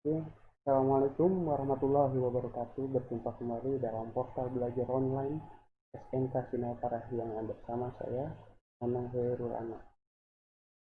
Oke, Assalamualaikum warahmatullahi wabarakatuh. Berjumpa kembali dalam portal belajar online SMK Sinar Parahyangan bersama saya, Anang Khairul Anak.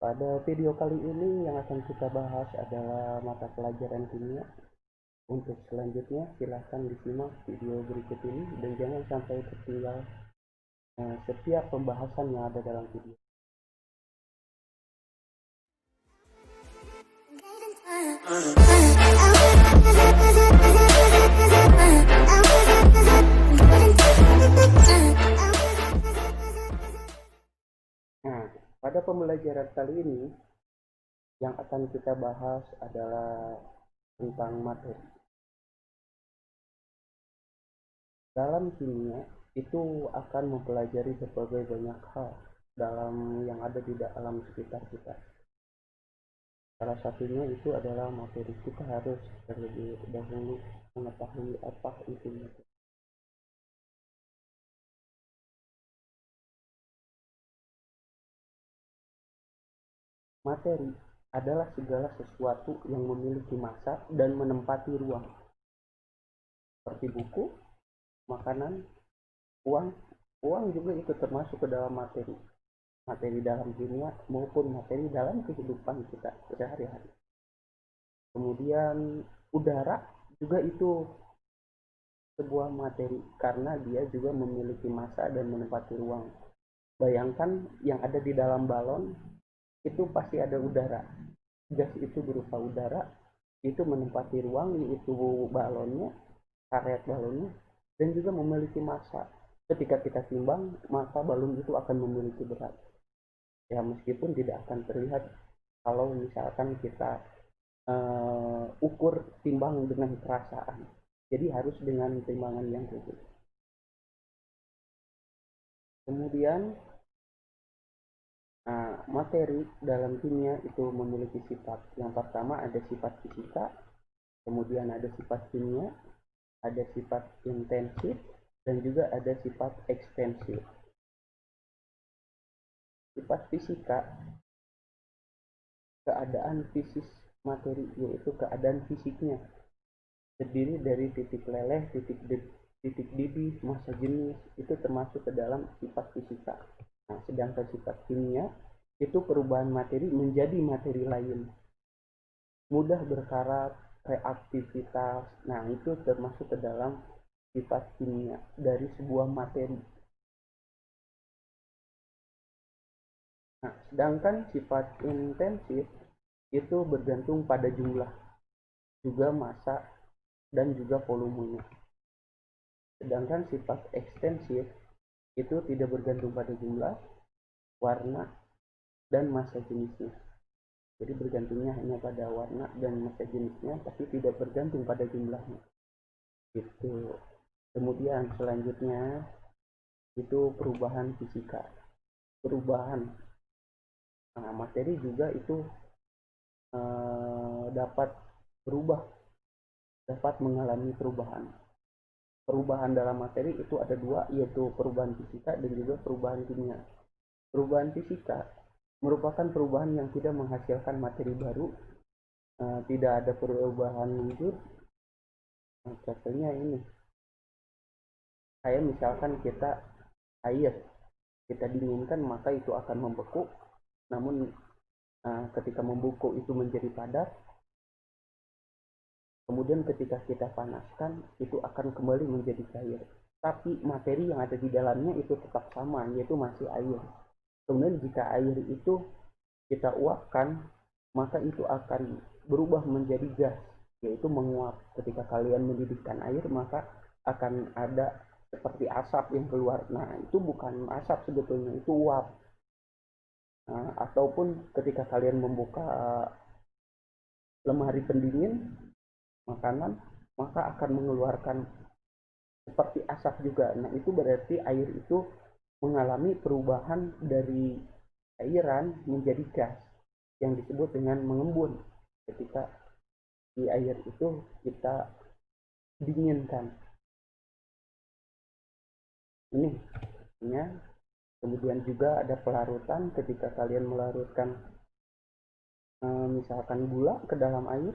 Pada video kali ini yang akan kita bahas adalah mata pelajaran kimia. Untuk selanjutnya, silahkan disimak video berikut ini dan jangan sampai tertinggal setiap pembahasan yang ada dalam video. Nah, pada pembelajaran kali ini yang akan kita bahas adalah tentang materi. Dalam kimia itu akan mempelajari berbagai banyak hal dalam yang ada di dalam sekitar kita. Salah satunya itu adalah materi. Kita harus terlebih dahulu mengetahui apa itu materi. Materi adalah segala sesuatu yang memiliki massa dan menempati ruang, seperti buku, makanan, uang. Uang juga ikut termasuk ke dalam materi. Materi dalam kimia maupun materi dalam kehidupan kita sehari-hari. Kemudian udara juga itu sebuah materi karena dia juga memiliki massa dan menempati ruang. Bayangkan yang ada di dalam balon itu pasti ada udara. Gas itu berupa udara, itu menempati ruang yaitu balonnya, karet balonnya, dan juga memiliki massa. Ketika kita timbang, maka balon itu akan memiliki berat. Ya meskipun tidak akan terlihat kalau misalkan kita ukur timbang dengan perasaan. Jadi harus dengan timbangan yang khusus. Kemudian materi dalam kimia itu memiliki sifat. Yang pertama ada sifat fisika, kemudian ada sifat kimia, ada sifat intensif, dan juga ada sifat ekstensif. Sifat fisika, keadaan fisis materi, yaitu keadaan fisiknya. Terdiri dari titik leleh, titik didih, massa jenis, itu termasuk ke dalam sifat fisika. Nah, sedangkan sifat kimia itu perubahan materi menjadi materi lain. Mudah berkarat, reaktivitas. Nah, itu termasuk ke dalam sifat kimia dari sebuah materi. Nah, sedangkan sifat intensif itu bergantung pada jumlah, juga massa, dan juga volumenya. Sedangkan sifat ekstensif itu tidak bergantung pada jumlah, warna, dan massa jenisnya. Jadi bergantungnya hanya pada warna dan massa jenisnya, tapi tidak bergantung pada jumlahnya. Gitu. Kemudian selanjutnya itu perubahan fisika. Perubahan materi juga itu dapat berubah, dapat mengalami perubahan. Perubahan dalam materi itu ada dua, yaitu perubahan fisika dan juga perubahan kimia. Perubahan fisika merupakan perubahan yang tidak menghasilkan materi baru, tidak ada perubahan wujud. Contohnya ini, kayak misalkan kita air, kita dinginkan maka itu akan membeku, namun ketika membeku itu menjadi padat, kemudian ketika kita panaskan itu akan kembali menjadi cair. Tapi materi yang ada di dalamnya itu tetap sama, yaitu masih air. Kemudian jika air itu kita uapkan, maka itu akan berubah menjadi gas, yaitu menguap. Ketika kalian mendidihkan air, maka akan ada seperti asap yang keluar. Nah, itu bukan asap sebetulnya, itu uap. Nah, ataupun ketika kalian membuka lemari pendingin makanan, maka akan mengeluarkan seperti asap juga. Nah, itu berarti air itu mengalami perubahan dari cairan menjadi gas yang disebut dengan mengembun ketika di air itu kita dinginkan. Ini ya. Kemudian juga ada pelarutan ketika kalian melarutkan misalkan gula ke dalam air,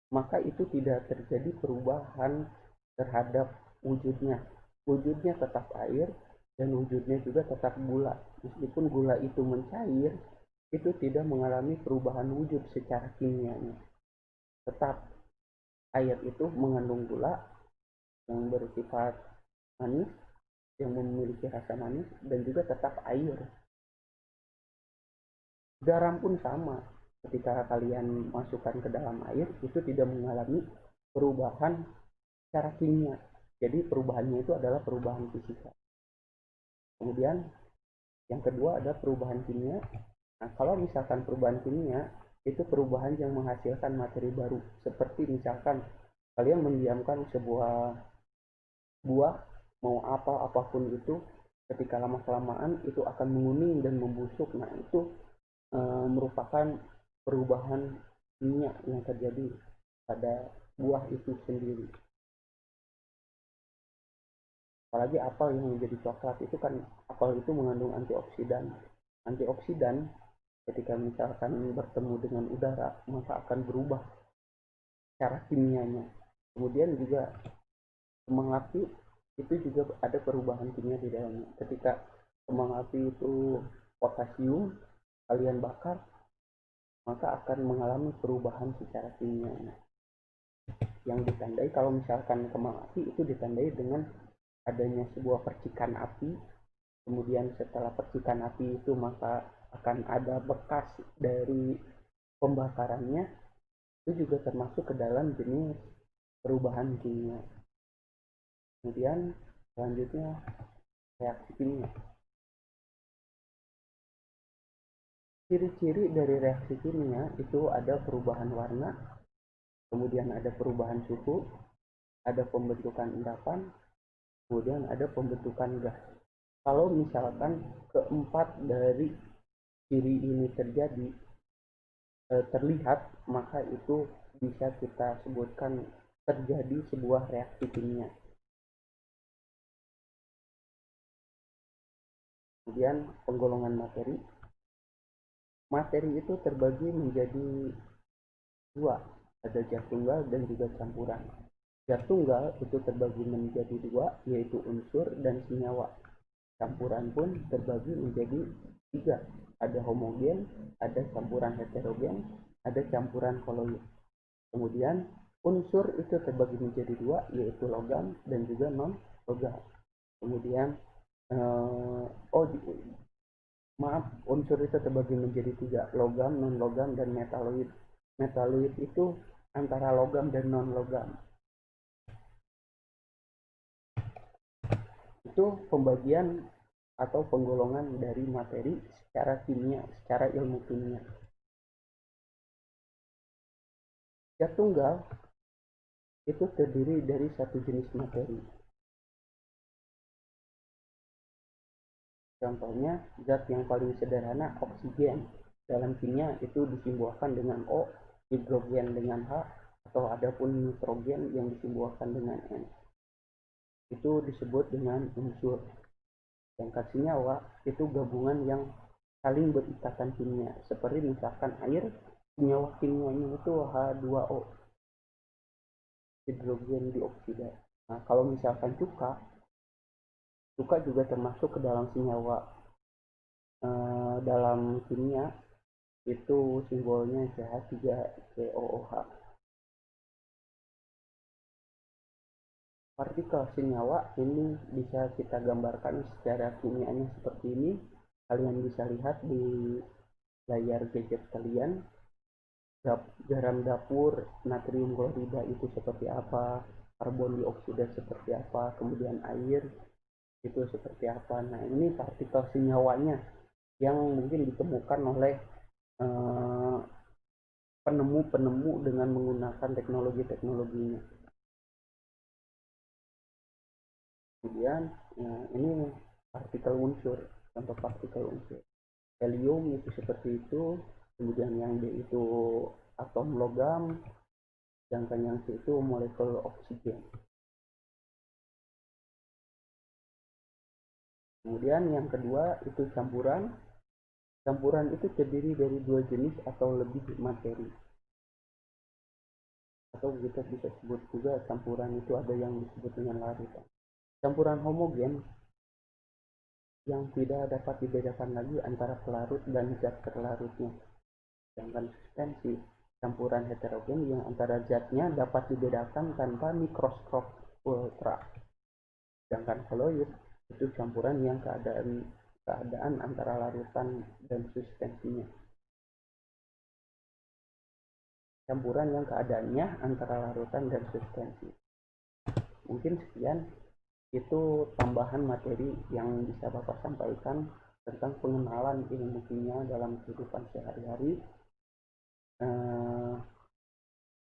maka itu tidak terjadi perubahan terhadap wujudnya. Wujudnya tetap air dan wujudnya juga tetap gula. Meskipun gula itu mencair, itu tidak mengalami perubahan wujud secara kimianya. Tetap air itu mengandung gula yang bersifat manis, yang memiliki rasa manis, dan juga tetap air. Garam pun sama. Ketika kalian masukkan ke dalam air, itu tidak mengalami perubahan secara kimia. Jadi perubahannya itu adalah perubahan fisika. Kemudian yang kedua ada perubahan kimia. Nah, kalau misalkan perubahan kimia itu perubahan yang menghasilkan materi baru. Seperti misalkan kalian mendiamkan sebuah buah, mau apapun itu, ketika lama kelamaan itu akan menguning dan membusuk. Nah, itu merupakan perubahan kimia yang terjadi pada buah itu sendiri. Apalagi apel yang menjadi coklat itu kan, apel itu mengandung antioksidan. Antioksidan ketika misalkan bertemu dengan udara maka akan berubah cara kimianya. Kemudian juga kembang api itu juga ada perubahan kimia di dalamnya. Ketika kembang api itu potasium kalian bakar, maka akan mengalami perubahan secara kimianya. Yang ditandai kalau misalkan kembang api itu ditandai dengan adanya sebuah percikan api, kemudian setelah percikan api itu maka akan ada bekas dari pembakarannya, itu juga termasuk ke dalam jenis perubahan kimia. Kemudian selanjutnya reaksi kimia. Ciri-ciri dari reaksi kimia itu ada perubahan warna, kemudian ada perubahan suhu, ada pembentukan endapan, kemudian ada pembentukan gas. Kalau misalkan keempat dari ciri ini terlihat, maka itu bisa kita sebutkan terjadi sebuah reaksi kimia. Kemudian penggolongan materi. Materi itu terbagi menjadi dua, ada zat tunggal dan juga campuran. Zat tunggal itu terbagi menjadi dua, yaitu unsur dan senyawa. Campuran pun terbagi menjadi tiga, ada homogen, ada campuran heterogen, ada campuran koloid. Kemudian unsur itu terbagi menjadi dua, yaitu logam dan juga non logam. Kemudian unsur itu terbagi menjadi tiga, logam, non logam, dan metaloid. Metaloid itu antara logam dan non logam. Itu pembagian atau penggolongan dari materi secara kimia, secara ilmu kimia. Zat tunggal itu terdiri dari satu jenis materi. Contohnya, zat yang paling sederhana oksigen. Dalam kimia itu disimbolkan dengan O, hidrogen dengan H, atau adapun nitrogen yang disimbolkan dengan N. Itu disebut dengan unsur. Sedangkan senyawa itu gabungan yang saling berikatan kimia. Seperti misalkan air, senyawa kimianya itu H2O, hidrogen dioksida. Nah, kalau misalkan cuka juga termasuk ke dalam senyawa. Dalam kimia itu simbolnya CH3COOH. Partikel senyawa ini bisa kita gambarkan secara kimianya seperti ini. Kalian bisa lihat di layar gadget kalian. Garam dapur natrium klorida itu seperti apa, karbon dioksida seperti apa, kemudian air itu seperti apa. Nah, ini partikel senyawanya yang mungkin ditemukan oleh penemu-penemu dengan menggunakan teknologi-teknologinya. Kemudian ini partikel unsur, contoh partikel unsur. Helium itu seperti itu, kemudian yang D itu atom logam, sedangkan yang C itu molekul oksigen. Kemudian yang kedua itu campuran. Campuran itu terdiri dari dua jenis atau lebih materi. atau kita bisa sebut juga campuran itu ada yang disebut dengan larutan. Campuran homogen yang tidak dapat dibedakan lagi antara pelarut dan zat terlarutnya. Sedangkan suspensi campuran heterogen yang antara zatnya dapat dibedakan tanpa mikroskop ultra. Sedangkan koloid itu campuran yang keadaan antara larutan dan suspensinya. Campuran yang keadaannya antara larutan dan suspensi. Mungkin sekian itu tambahan materi yang bisa Bapak sampaikan tentang pengenalan ilmu kimia dalam kehidupan sehari-hari.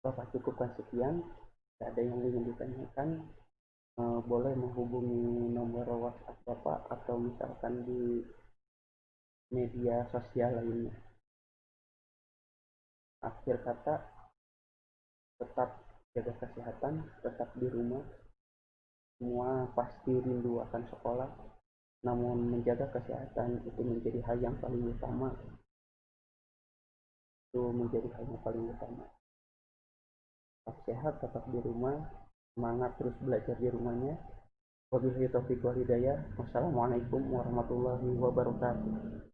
Bapak cukupkan sekian. Tidak ada yang ingin ditanyakan, boleh menghubungi nomor WhatsApp Bapak atau misalkan di media sosial lainnya. Akhir kata, tetap jaga kesehatan, tetap di rumah. Semua pasti rindu akan sekolah, namun menjaga kesehatan itu menjadi hal yang paling utama. Tetap sehat, tetap di rumah, semangat terus belajar di rumahnya. Wabillahi taufiq wal hidayah. Wassalamualaikum warahmatullahi wabarakatuh.